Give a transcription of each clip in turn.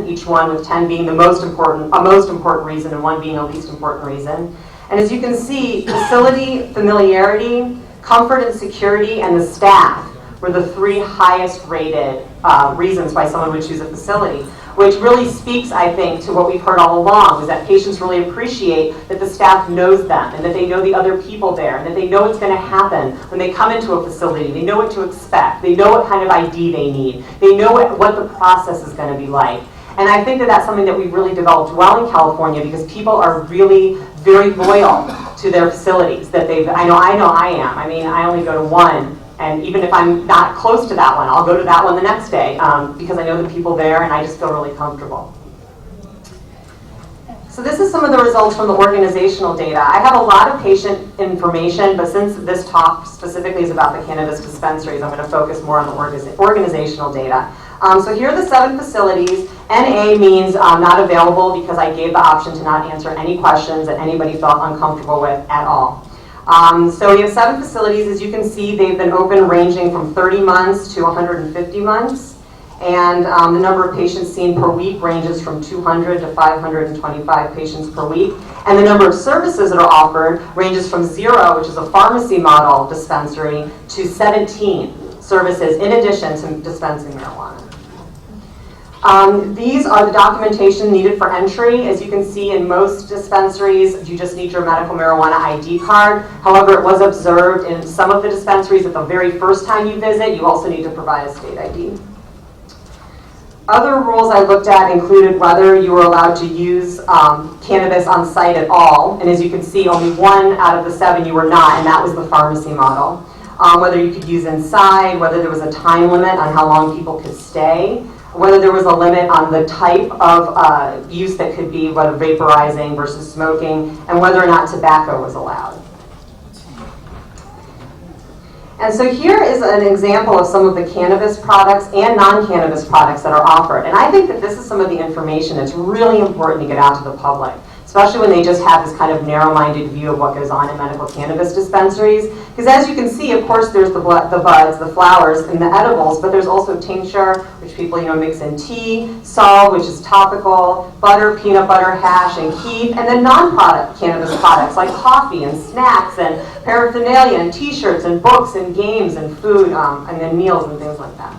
10, each one with 10 being a most important reason and 1 being a least important reason. And as you can see, facility, familiarity, comfort and security, and the staff were the 3 highest rated reasons why someone would choose a facility, which really speaks, I think, to what we've heard all along, is that patients really appreciate that the staff knows them and that they know the other people there and that they know what's going to happen when they come into a facility. They know what to expect. They know what kind of ID they need. They know what the process is going to be like. And I think that that's something that we really developed well in California because people are really very loyal to their facilities that they've, I know I am. I mean, I only go to one. And even if I'm not close to that one, I'll go to that one the next day because I know the people there and I just feel really comfortable. So this is some of the results from the organizational data. I have a lot of patient information, but since this talk specifically is about the cannabis dispensaries, I'm going to focus more on the organizational data. So here are the 7 facilities. NA means not available because I gave the option to not answer any questions that anybody felt uncomfortable with at all. So we have 7 facilities. As you can see, they've been open ranging from 30 months to 150 months. And the number of patients seen per week ranges from 200 to 525 patients per week. And the number of services that are offered ranges from 0, which is a pharmacy model dispensary, to 17 services in addition to dispensing marijuana. These are the documentation needed for entry. As you can see, in most dispensaries, you just need your medical marijuana ID card. However, it was observed in some of the dispensaries that the very first time you visit, you also need to provide a state ID. Other rules I looked at included whether you were allowed to use cannabis on site at all. And as you can see, only 1 out of the 7 you were not, and that was the pharmacy model. Whether you could use inside, whether there was a time limit on how long people could stay, whether there was a limit on the type of use that could be, whether vaporizing versus smoking, and whether or not tobacco was allowed. And so here is an example of some of the cannabis products and non-cannabis products that are offered. And I think that this is some of the information that's really important to get out to the public, especially when they just have this kind of narrow-minded view of what goes on in medical cannabis dispensaries. Because as you can see, of course, there's the buds, the flowers, and the edibles, but there's also tincture, which people mix in tea, salt, which is topical, butter, peanut butter, hash, and kief, and then non-product cannabis products like coffee and snacks and paraphernalia and t-shirts and books and games and food, and then meals and things like that.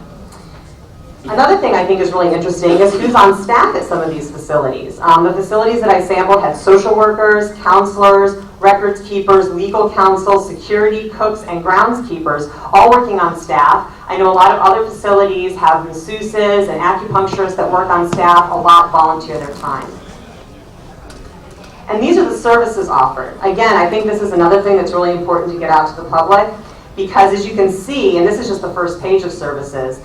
Another thing I think is really interesting is who's on staff at some of these facilities. The facilities that I sampled had social workers, counselors, records keepers, legal counsel, security, cooks, and groundskeepers, all working on staff. I know a lot of other facilities have masseuses and acupuncturists that work on staff. A lot volunteer their time. And these are the services offered. Again, I think this is another thing that's really important to get out to the public because as you can see, and this is just the first page of services,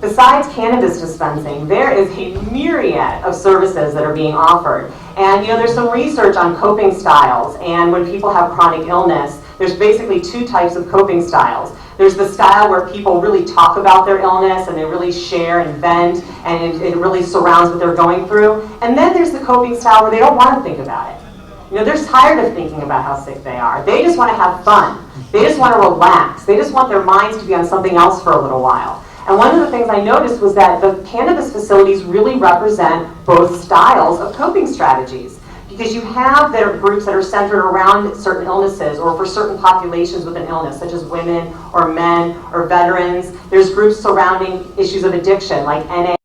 besides cannabis dispensing, there is a myriad of services that are being offered. And there's some research on coping styles, and when people have chronic illness, there's basically 2 types of coping styles. There's the style where people really talk about their illness and they really share and vent, and it really surrounds what they're going through. And then there's the coping style where they don't want to think about it. They're tired of thinking about how sick they are. They just want to have fun. They just want to relax. They just want their minds to be on something else for a little while. And one of the things I noticed was that the cannabis facilities really represent both styles of coping strategies. Because you have their groups that are centered around certain illnesses or for certain populations with an illness, such as women or men or veterans. There's groups surrounding issues of addiction, like NA.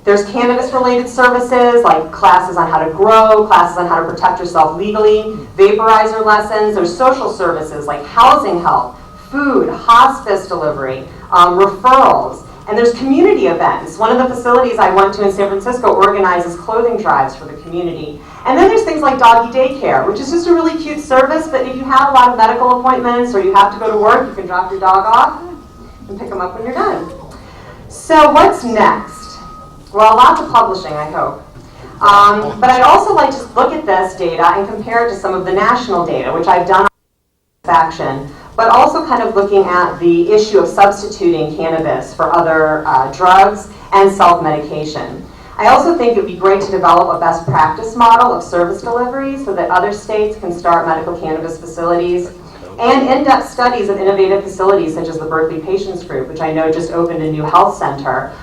There's cannabis-related services like classes on how to grow, classes on how to protect yourself legally, vaporizer lessons. There's social services like housing help, food, hospice delivery, referrals. And there's community events. One of the facilities I went to in San Francisco organizes clothing drives for the community. And then there's things like doggy daycare, which is just a really cute service, but if you have a lot of medical appointments or you have to go to work, you can drop your dog off and pick them up when you're done. So what's next? Well, lots of publishing, I hope. But I'd also like to look at this data and compare it to some of the national data, which I've done on satisfaction, but also kind of looking at the issue of substituting cannabis for other drugs and self-medication. I also think it would be great to develop a best practice model of service delivery so that other states can start medical cannabis facilities, and in-depth studies of innovative facilities such as the Berkley Patients Group, which I know just opened a new health center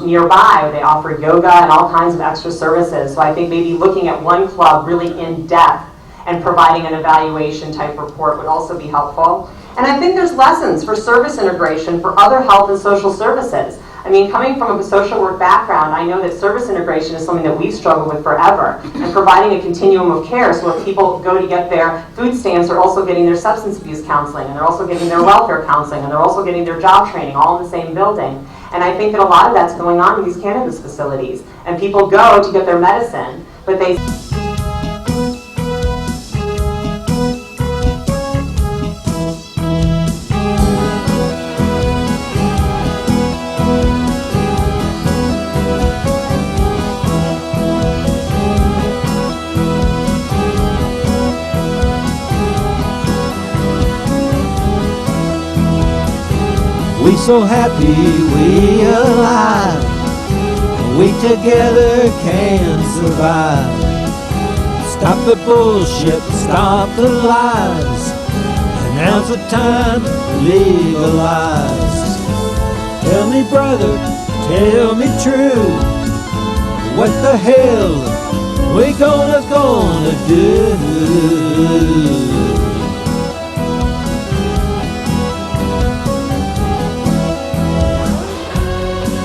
nearby where they offer yoga and all kinds of extra services. So I think maybe looking at one club really in depth and providing an evaluation type report would also be helpful. And I think there's lessons for service integration for other health and social services. I mean, coming from a social work background, I know that service integration is something that we've struggled with forever, and providing a continuum of care so when people go to get their food stamps, they're also getting their substance abuse counseling, and they're also getting their welfare counseling, and they're also getting their job training all in the same building. And I think that a lot of that's going on in these cannabis facilities, and people go to get their medicine, but they... We so happy we alive, we together can survive. Stop the bullshit, stop the lies, and now's the time to legalize. Tell me brother, tell me true, what the hell we gonna do?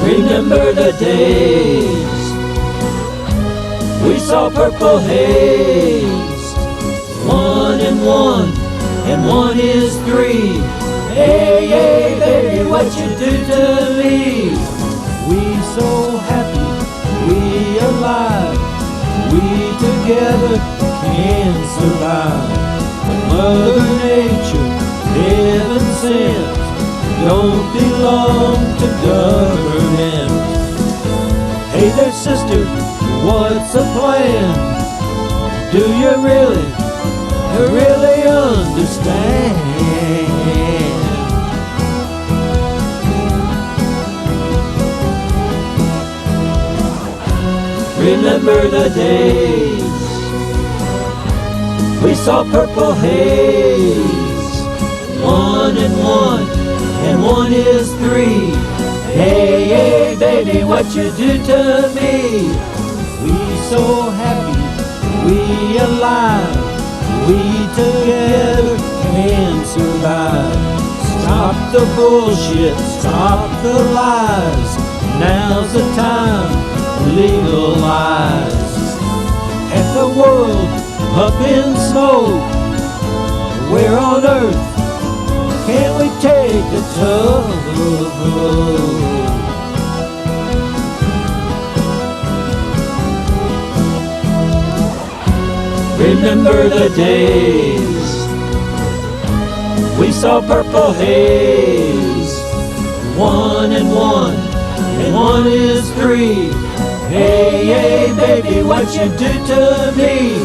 Remember the days we saw purple haze, 1 and 1 is 3. Hey, hey, baby, what you do to me? We so happy, we alive, we together can survive. Mother Nature, heaven sent, don't belong to government. Hey there sister, what's the plan? Do you really understand? Remember the days we saw purple haze, 1 and 1 is 3. Hey, hey, baby, what you do to me? We so happy, we alive, we together can survive. Stop the bullshit, stop the lies, now's the time to legalize. Half the world up in smoke, where on earth can we take the tug? Remember the days we saw purple haze, 1 and 1 is 3. Hey, hey, baby, what you do to me?